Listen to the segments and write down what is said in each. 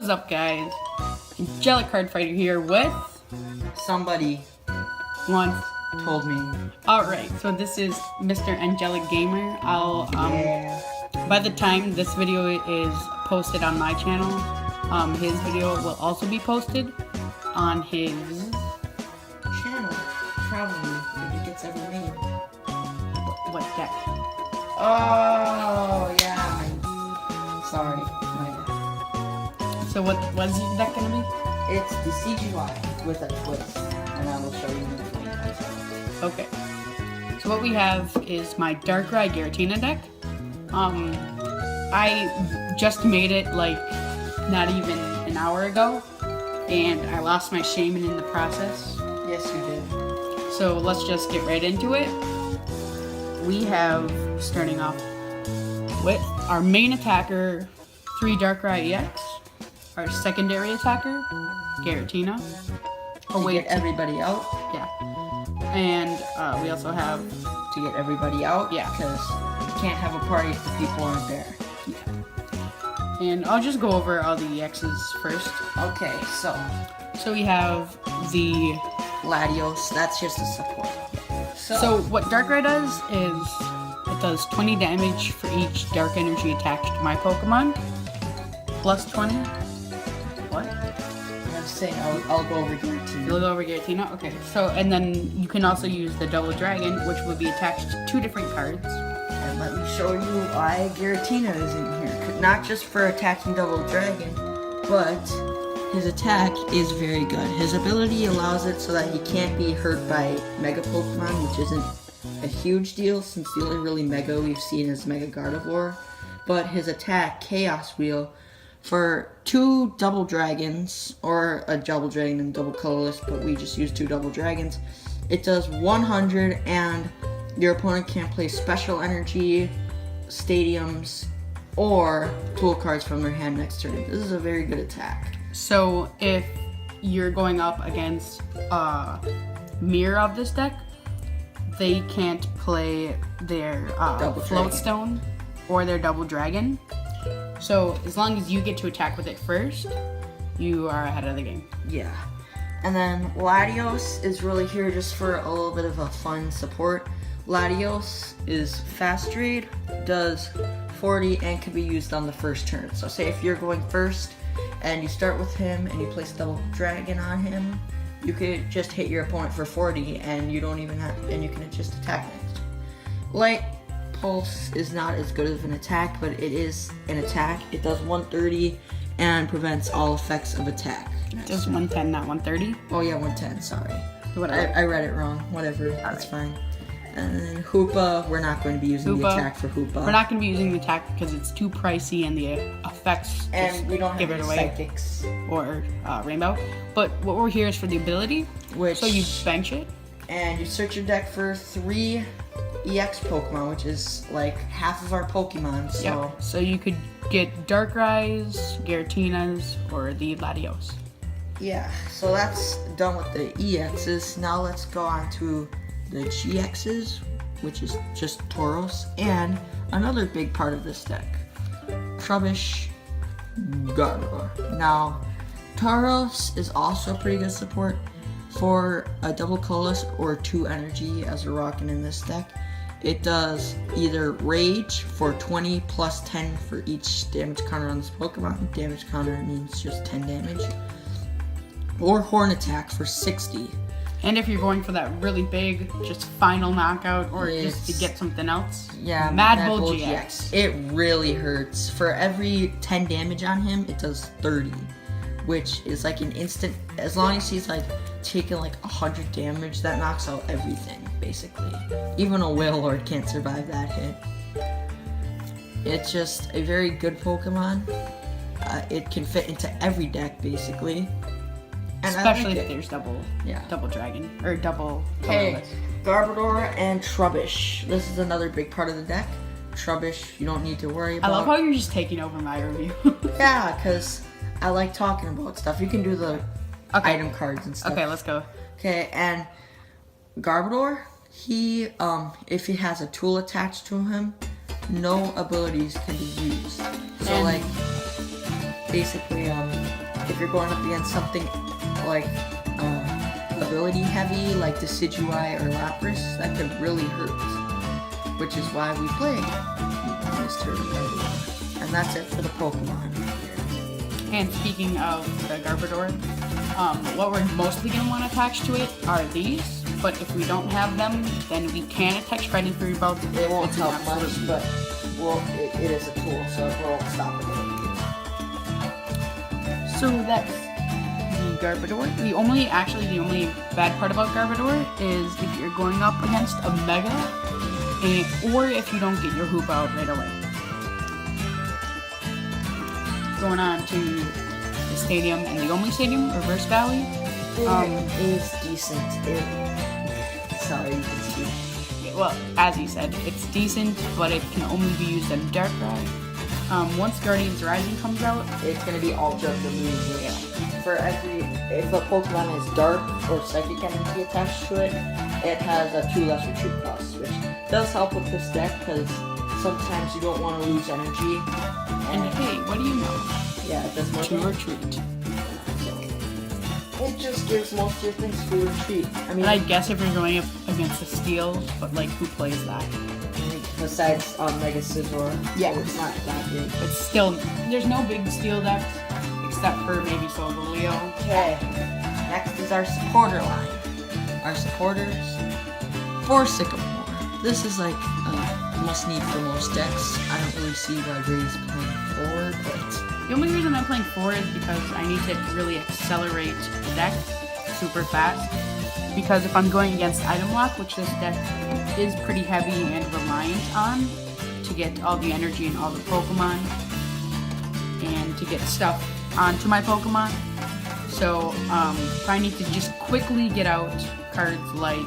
What's up, guys? Angelic Card Fighter here with Somebody once. told me. Alright, so this is Mr. Angelic Gamer. By the time this video is posted on my channel, his video will also be posted on his Channel, probably, if it gets ever made. what deck? Oh, yeah, sorry, my bad. So what was your deck gonna be? It's the CGY with a twist, and I will show you in the video. Okay. So what we have is my Darkrai Giratina deck. I just made it like not even an hour ago, and I lost my shaman in the process. Yes, you did. So let's just get right into it. We have, starting off with our main attacker, 3 Darkrai EX. Our secondary attacker, Giratina. To get everybody out. Yeah. And we also have... To get everybody out? Yeah. Because you can't have a party if the people aren't there. Yeah. And I'll just go over all the EXs first. Okay, so we have the... Latios, that's just a support. So what Darkrai does is it does 20 damage for each dark energy attached to my Pokemon. Plus 20. What? I'm saying I'll go over Giratina. You'll go over Giratina? Okay. So, and then you can also use the Double Dragon, which will be attached to 2 different cards. And let me show you why Giratina is in here. Not just for attacking Double Dragon, but his attack is very good. His ability allows it so that he can't be hurt by Mega Pokemon, which isn't a huge deal since the only really Mega we've seen is Mega Gardevoir. But his attack, Chaos Wheel, for 2 Double Dragons, or a Double Dragon and Double Colorless, but we just use 2 Double Dragons, it does 100 and your opponent can't play Special Energy, Stadiums, or Tool cards from their hand next turn. This is a very good attack. So if you're going up against a mirror of this deck, they can't play their Float Stone or their Double Dragon. So as long as you get to attack with it first, you are ahead of the game. Yeah. And then Latios is really here just for a little bit of a fun support. Latios is fast trade, does 40, and can be used on the first turn. So say if you're going first and you start with him and you place Double Dragon on him, you could just hit your opponent for 40 and you don't even have, and you can just attack next. Light Pulse is not as good of an attack, but it is an attack. It does 130 and prevents all effects of attack. Just 110, not 130? Oh yeah, 110, sorry. Whatever. I read it wrong. Whatever, that's fine. And then Hoopa, we're not going to be using the attack for Hoopa. We're not going to be using the attack because it's too pricey and the effects and we don't have give it away. Psychics. Or Rainbow. But what we're here is for the ability. So you bench it. And you search your deck for 3 EX Pokemon, which is like half of our Pokemon. So, yeah. So you could get Darkrai's, Giratinas, or the Latios. Yeah, so that's done with the EXs. Now let's go on to the GXs, which is just Tauros, and another big part of this deck, Trubbish, Gardevoir. Now, Tauros is also pretty good support for a Double Colorless or 2 Energy as we're rocking in this deck. It does either Rage for 20 plus 10 for each damage counter on this Pokemon. Damage counter means just 10 damage. Or Horn Attack for 60. And if you're going for that really big, just final knockout, or just to get something else, yeah, Mad Bull GX. It really hurts. For every 10 damage on him, it does 30, which is like an instant. As long as he's like taking like 100 damage, that knocks out everything basically. Even a Wailord can't survive that hit. It's just a very good Pokemon. It can fit into every deck basically. And especially if there's double dragon or double colorless. Garbodor and Trubbish. This is another big part of the deck. Trubbish, you don't need to worry about. I love how you're just taking over my review. Yeah, because I like talking about stuff. You can do the item cards and stuff. Okay, let's go. Okay, and Garbodor, he if he has a tool attached to him, no abilities can be used. So like basically if you're going up against something like ability heavy, like Decidueye or Lapras, that could really hurt. Which is why we play Mr. Garbodor. And that's it for the Pokemon. And speaking of the Garbodor, what we're mostly going to want attached to it are these. But if we don't have them, then we can attach Fighting Fury Belt. It won't help much, but it is a tool, so it will stop it. So that's the Garbodor. The only bad part about Garbodor is if you're going up against a Mega, or if you don't get your hoop out right away. Going on to the stadium, and the only stadium, Reverse Valley. It is decent. Sorry, you can see. Well, as he said, it's decent, but it can only be used on Darkrai. Once Guardians Rising comes out, it's going to be Ultra Removal. Yeah. If a Pokemon is Dark or Psychic Energy attached to it, it has a 2 less retreat cost, which does help with this deck because sometimes you don't want to lose energy. And hey, what do you know? Yeah, it does more to retreat. It just gives most of your things to retreat. I mean, and I guess if you're going up against a Steel, but like who plays that? Besides Mega Scizor, yeah, so it's not that big. But still, there's no big Steel decks except for maybe Solgaleo. Okay, next is our supporter line. Our supporters for Sycamore. This is like a must need for most decks. I don't really see why Ray's playing forward, but the only reason I'm playing 4 is because I need to really accelerate the deck super fast. Because if I'm going against Item Lock, which this deck is pretty heavy and reliant on to get all the energy and all the Pokemon and to get stuff onto my Pokemon. So if I need to just quickly get out cards like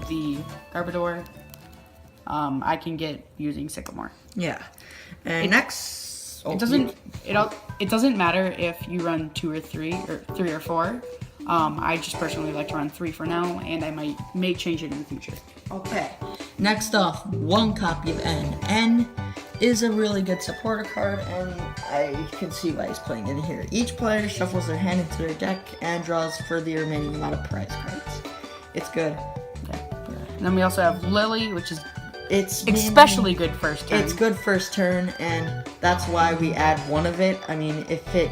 the Garbodor, I can get using Sycamore. Yeah. And next... It doesn't matter if you run 2 or 3 or 3 or 4. I just personally like to run 3 for now, and I may change it in the future. Okay. Next off, 1 copy of N. N is a really good supporter card, and I can see why he's playing in here. Each player shuffles their hand into their deck and draws for the remaining amount of prize cards. It's good. Okay. And then we also have Lily, which is it's especially good first turn. It's good first turn, and that's why we add 1 of it. I mean, if it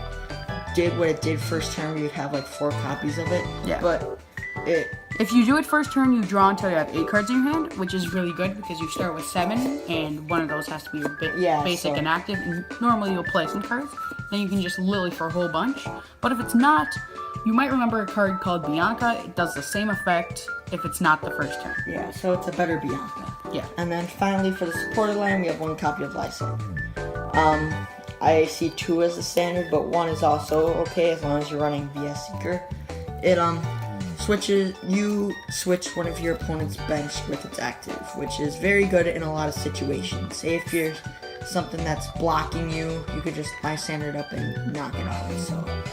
did what it did first turn, we would have like 4 copies of it. Yeah. But if you do it first turn, you draw until you have 8 cards in your hand, which is really good because you start with 7, and one of those has to be a bit basic and active. And normally you'll play some cards, then you can just Lily for a whole bunch. But if it's not, you might remember a card called Bianca. It does the same effect if it's not the first turn. Yeah, so it's a better Bianca. Yeah. And then finally for the supporter line, we have 1 copy of Lysander. I see 2 as the standard, but 1 is also okay as long as you're running VS Seeker. It you switch one of your opponent's bench with its active, which is very good in a lot of situations. Say if you're something that's blocking you, you could just Lysander it up and knock it off. So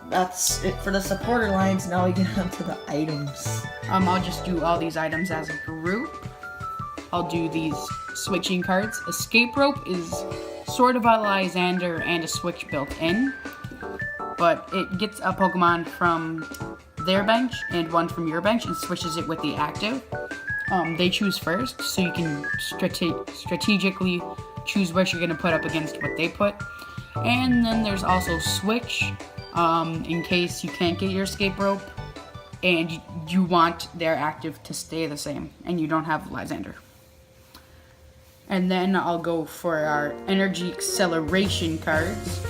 that's it for the supporter lines. Now we get on to the items. I'll just do all these items as a group. I'll do these switching cards. Escape Rope is sort of a Lysander and a switch built in, but it gets a Pokemon from their bench and 1 from your bench and switches it with the active. They choose first, so you can strategically choose what you're going to put up against what they put. And then there's also Switch, in case you can't get your Escape Rope and you want their active to stay the same and you don't have Lysander. And then I'll go for our Energy Acceleration cards.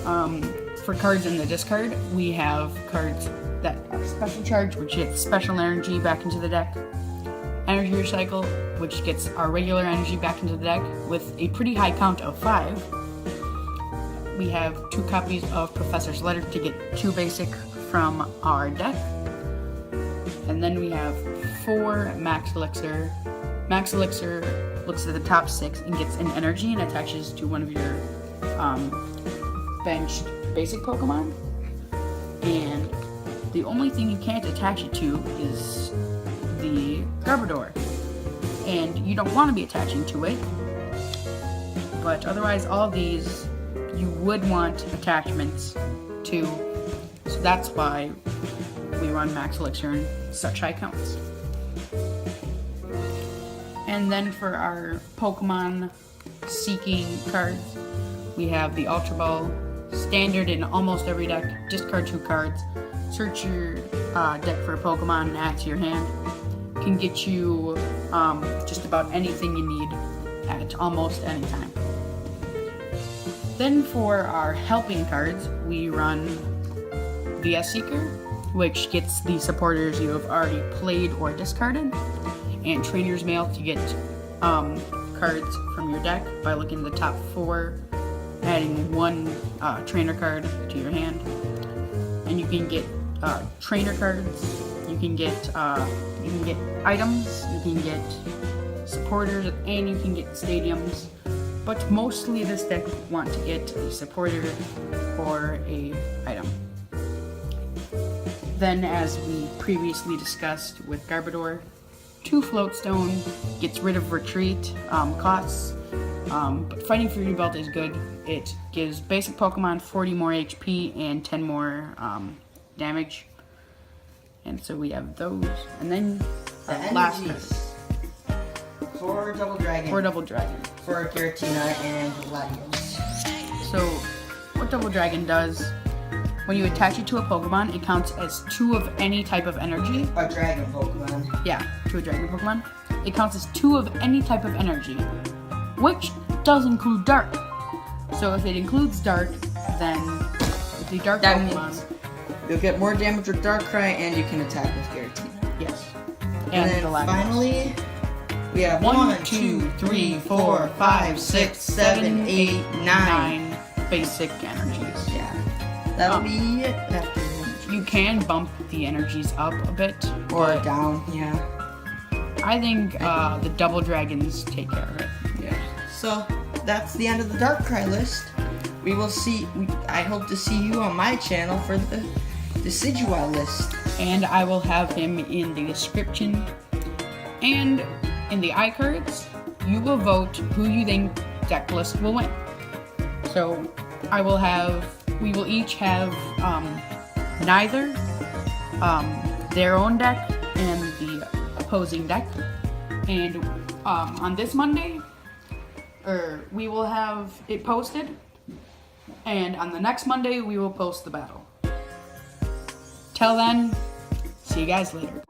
For cards in the discard, we have cards that are Special Charge, which gets special energy back into the deck. Energy Recycle, which gets our regular energy back into the deck with a pretty high count of 5. We have 2 copies of Professor's Letter to get 2 basic from our deck. And then we have 4 Max Elixir. Max Elixir looks at the top 6 and gets an energy and attaches to one of your benched basic Pokemon. And the only thing you can't attach it to is the Garbodor. And you don't want to be attaching to it. But otherwise, all of these, you would want attachments too. So that's why we run Max Elixir in such high counts. And then for our Pokemon seeking cards, we have the Ultra Ball, standard in almost every deck. Discard 2 cards, search your deck for a Pokemon and add to your hand. Can get you just about anything you need at almost any time. Then for our helping cards, we run VS Seeker, which gets the supporters you have already played or discarded, and Trainer's Mail to get cards from your deck by looking at the top 4, adding 1 trainer card to your hand. And you can get trainer cards, you can get items, you can get supporters, and you can get stadiums. But mostly this deck want to get a supporter or a item. Then, as we previously discussed with Garbodor, 2 Floatstone gets rid of retreat costs, but Fighting Fury Belt is good. It gives basic Pokemon 40 more HP and 10 more damage. And so we have those. And then The last energies. For Double Dragon. for Double Dragon. For Giratina and Latios. So what Double Dragon does, when you attach it to a Pokemon, it counts as 2 of any type of energy. A Dragon Pokemon. Yeah, to a Dragon Pokemon. It counts as 2 of any type of energy, which does include Dark. So if it includes Dark, then with the Dark That Pokemon, means you'll get more damage with Darkrai and you can attack with Giratina. yes. And then the Latios. finally, we have 1, 2, 3, 4, 5, 6, 7, 8, 9 basic energies. Yeah. That'll be it after the You can bump the energies up a bit, or but down, yeah. I think the Double Dragons take care of it. Yeah. So that's the end of the Darkrai list. We will see. I hope to see you on my channel for the Decidueye list. And I will have him in the description. And in the iCards, you will vote who you think deck list will win. So we will each have neither their own deck and the opposing deck. And on this Monday, we will have it posted. And on the next Monday, we will post the battle. Till then, see you guys later.